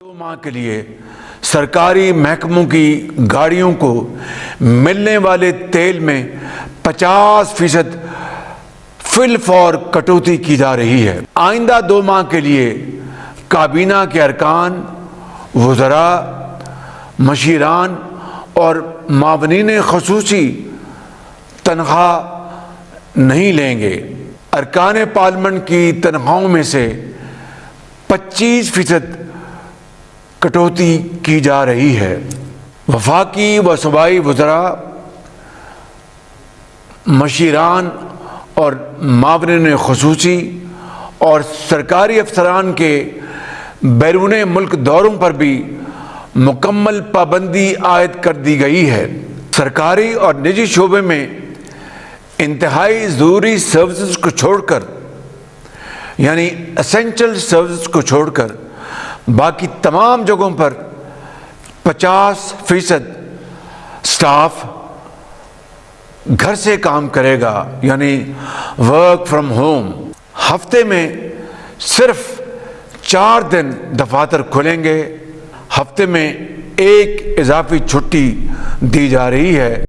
2 माह के लिए सरकारी महकमों की गाड़ियों को मिलने वाले तेल में 50% फिल फॉर कटौती की जा रही है। आइंदा 2 माह के लिए काबीना के अरकान, वज़रा, मशीरान और मावनीन ख़ुसूसी तनख्वाह नहीं लेंगे। अरकान पार्लियामेंट की तनख्वाहों में से 25% कटौती की जा रही है। वफाकी व सूबाई वज़रा, मशीरान और मावनीन ख़ुसूसी और सरकारी अफसरान के बैरून मुल्क दौरों पर भी मुकम्मल पाबंदी आयद कर दी गई है। सरकारी और निजी शोबे में इंतहाई ज़रूरी सर्विसेज को छोड़कर, यानी एसेंशियल सर्विसेज को छोड़कर बाकी तमाम जगहों पर 50% स्टाफ घर से काम करेगा, यानी वर्क फ्रॉम होम। हफ्ते में सिर्फ 4 दिन दफातर खुलेंगे। हफ्ते में 1 इजाफी छुट्टी दी जा रही है।